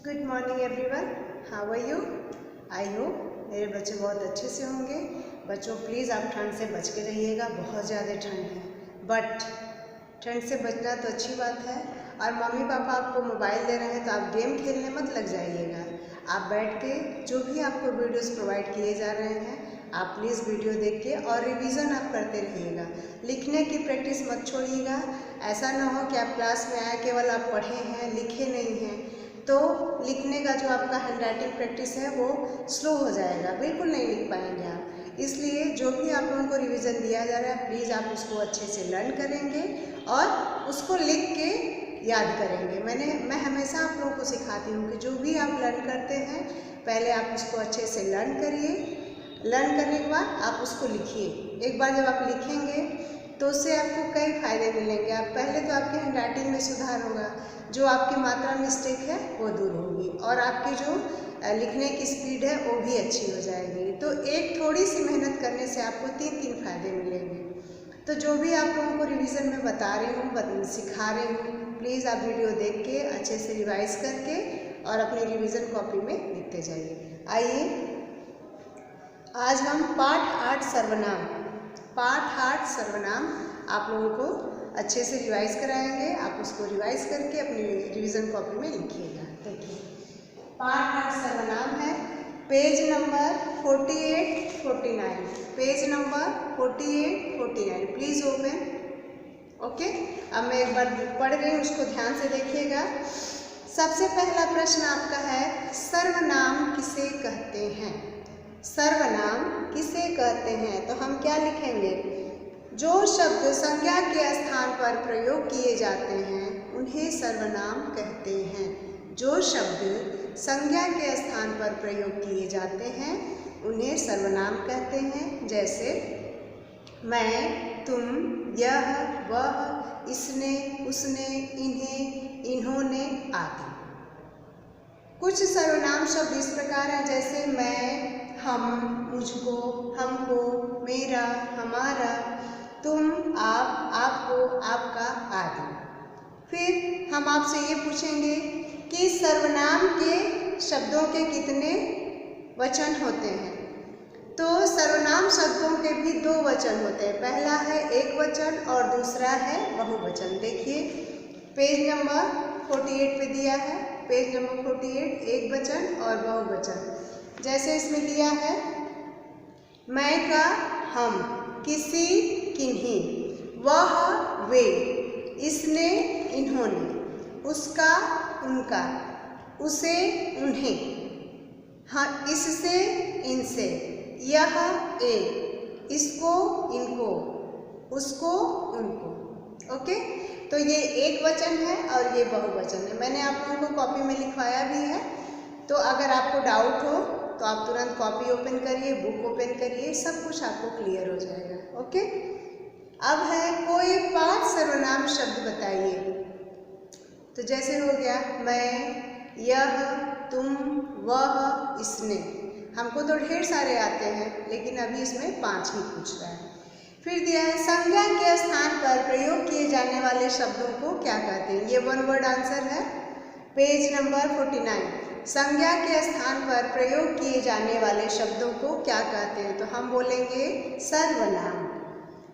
Good morning everyone, how are you? I hope मेरे बच्चे बहुत अच्छे से होंगे। बच्चों प्लीज़ आप ठंड से बच के रहिएगा, बहुत ज़्यादा ठंड है। बट ठंड से बचना तो अच्छी बात है। और मम्मी पापा आपको मोबाइल दे रहे हैं तो आप गेम खेलने मत लग जाइएगा। आप बैठ के जो भी आपको वीडियोस प्रोवाइड किए जा रहे हैं आप प्लीज़ वीडियो देख के और रिवीजन आप करते रहिएगा। लिखने की प्रैक्टिस मत छोड़िएगा। ऐसा ना हो कि आप क्लास में आए केवल आप पढ़े हैं लिखे नहीं हैं, तो लिखने का जो आपका हैंड राइटिंग प्रैक्टिस है वो स्लो हो जाएगा, बिल्कुल नहीं लिख पाएंगे आप। इसलिए जो भी आप लोगों को रिवीजन दिया जा रहा है प्लीज़ आप उसको अच्छे से लर्न करेंगे और उसको लिख के याद करेंगे। मैं हमेशा आप लोगों को सिखाती हूँ कि जो भी आप लर्न करते हैं पहले आप उसको अच्छे से लर्न करिए। लर्न करने के बाद आप उसको लिखिए। एक बार जब आप लिखेंगे तो उससे आपको कई फ़ायदे मिलेंगे। आप पहले तो आपके हैंड राइटिंग में सुधार होगा, जो आपकी मात्रा मिस्टेक है वो दूर होगी और आपकी जो लिखने की स्पीड है वो भी अच्छी हो जाएगी। तो एक थोड़ी सी मेहनत करने से आपको तीन फ़ायदे मिलेंगे। तो जो भी आप लोगों को रिवीजन में बता रही हूँ सिखा रही हूँ, प्लीज़ आप वीडियो देख के अच्छे से रिवाइज करके और अपनी रिवीजन कॉपी में लिखते जाइए। आइए आज हम पाठ 8 सर्वनाम आप लोगों को अच्छे से रिवाइज कराएंगे। आप उसको रिवाइज करके अपनी रिवीजन कॉपी में लिखिएगा। देखिए पाठ 8 सर्वनाम है, page number 48-49, page number 48-49, please open. Okay, अब मैं एक बार पढ़ रही हूँ, उसको ध्यान से देखिएगा। सबसे पहला प्रश्न आपका है, सर्वनाम किसे कहते हैं? सर्वनाम किसे कहते हैं? तो हम क्या लिखेंगे? जो शब्द संज्ञा के स्थान पर प्रयोग किए जाते हैं उन्हें सर्वनाम कहते हैं। जो शब्द संज्ञा के स्थान पर प्रयोग किए जाते हैं उन्हें सर्वनाम कहते हैं। जैसे मैं, तुम, यह, वह, इसने, उसने, इन्हें, इन्होंने आदि। कुछ सर्वनाम शब्द इस प्रकार हैं, जैसे मैं, हम, मुझको, हमको, मेरा, हमारा, तुम, आप, आपको, आपका आदि। फिर हम आपसे ये पूछेंगे कि सर्वनाम के शब्दों के कितने वचन होते हैं? तो सर्वनाम शब्दों के भी 2 वचन होते हैं। पहला है एक वचन और दूसरा है बहुवचन। देखिए पेज नंबर 48 पे दिया है, पेज नंबर 48, एक वचन और बहुवचन। जैसे इसमें दिया है मैं का हम, किसी किन्हीं, वह वे, इसने इन्होंने, उसका उनका, उसे उन्हें, हाँ इससे इनसे, यह एक, इसको इनको, उसको उनको। ओके, तो ये एक वचन है और ये बहुवचन है। मैंने आप लोगों को कॉपी में लिखवाया भी है, तो अगर आपको डाउट हो तो आप तुरंत कॉपी ओपन करिए, बुक ओपन करिए, सब कुछ आपको क्लियर हो जाएगा। ओके, अब है कोई 5 सर्वनाम शब्द बताइए। तो जैसे हो गया मैं, यह, तुम, वह, इसने। हमको तो ढेर सारे आते हैं लेकिन अभी इसमें 5 ही पूछ रहा है। फिर दिया है संज्ञा के स्थान पर प्रयोग किए जाने वाले शब्दों को क्या कहते हैं? ये 1 वर्ड आंसर है, पेज नंबर 49। संज्ञा के स्थान पर प्रयोग किए जाने वाले शब्दों को क्या कहते हैं? तो हम बोलेंगे सर्वनाम।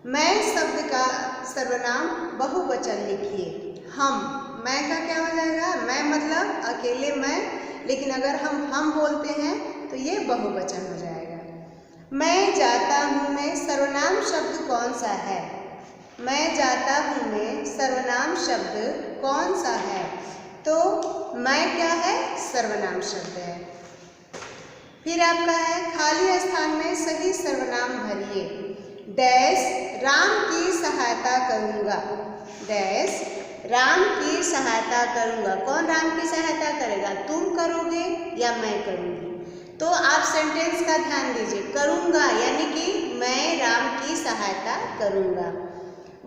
मैं शब्द का सर्वनाम बहुवचन लिखिए। हम, मैं का क्या हो जाएगा? मैं मतलब अकेले मैं, लेकिन अगर हम बोलते हैं तो ये बहुवचन हो जाएगा। मैं जाता हूँ में सर्वनाम शब्द कौन सा है? मैं जाता हूँ में सर्वनाम शब्द कौन सा है? तो मैं क्या है? सर्वनाम शब्द है। फिर आपका है खाली स्थान में सही सर्वनाम भरिए। डैश राम की सहायता करूँगा, डैश राम की सहायता करूँगा। कौन राम की सहायता करेगा? तुम करोगे या मैं करूँगी? तो आप सेंटेंस का ध्यान दीजिए, करूँगा यानी कि मैं राम की सहायता करूँगा।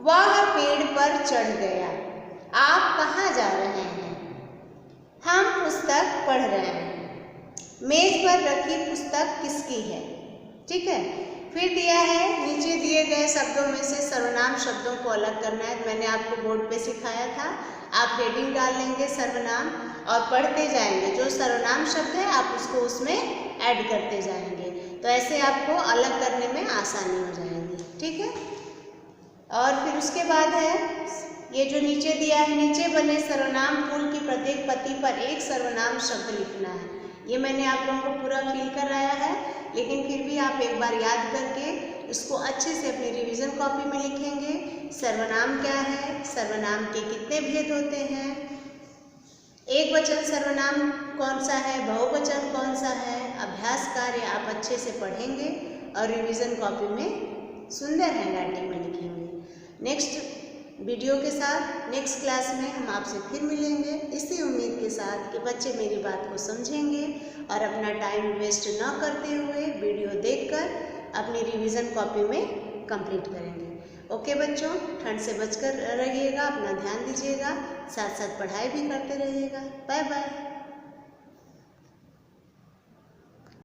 वह पेड़ पर चढ़ गया। आप कहाँ जा रहे हैं? हम पुस्तक पढ़ रहे हैं। मेज पर रखी पुस्तक किसकी है? ठीक है। फिर दिया है नीचे दिए गए शब्दों में से सर्वनाम शब्दों को अलग करना है। मैंने आपको बोर्ड पे सिखाया था, आप हेडिंग डाल लेंगे सर्वनाम। और पढ़ते जाएंगे। जो सर्वनाम शब्द है आप उसको उसमें ऐड करते जाएंगे, तो ऐसे आपको अलग करने में आसानी हो जाएगी। ठीक है। और फिर उसके बाद है ये जो नीचे दिया है, नीचे बने सर्वनाम फूल की प्रत्येक पत्ती पर एक सर्वनाम शब्द लिखना है। ये मैंने आप लोगों को पूरा फिल कराया है, लेकिन फिर भी आप एक बार याद करके इसको अच्छे से अपनी रिवीजन कॉपी में लिखेंगे। सर्वनाम क्या है, सर्वनाम के कितने भेद होते हैं, एक वचन सर्वनाम कौन सा है, बहुवचन कौन सा है, अभ्यास कार्य आप अच्छे से पढ़ेंगे और रिवीजन कॉपी में सुंदर हैंडराइटिंग में लिखेंगे। नेक्स्ट वीडियो के साथ नेक्स्ट क्लास में हम आपसे फिर मिलेंगे, इसी उम्मीद के साथ कि बच्चे मेरी बात को समझेंगे और अपना टाइम वेस्ट न करते हुए वीडियो देखकर अपनी रिवीजन कॉपी में कंप्लीट करेंगे। ओके बच्चों, ठंड से बचकर रहिएगा, अपना ध्यान दीजिएगा, साथ साथ पढ़ाई भी करते रहिएगा। Bye bye.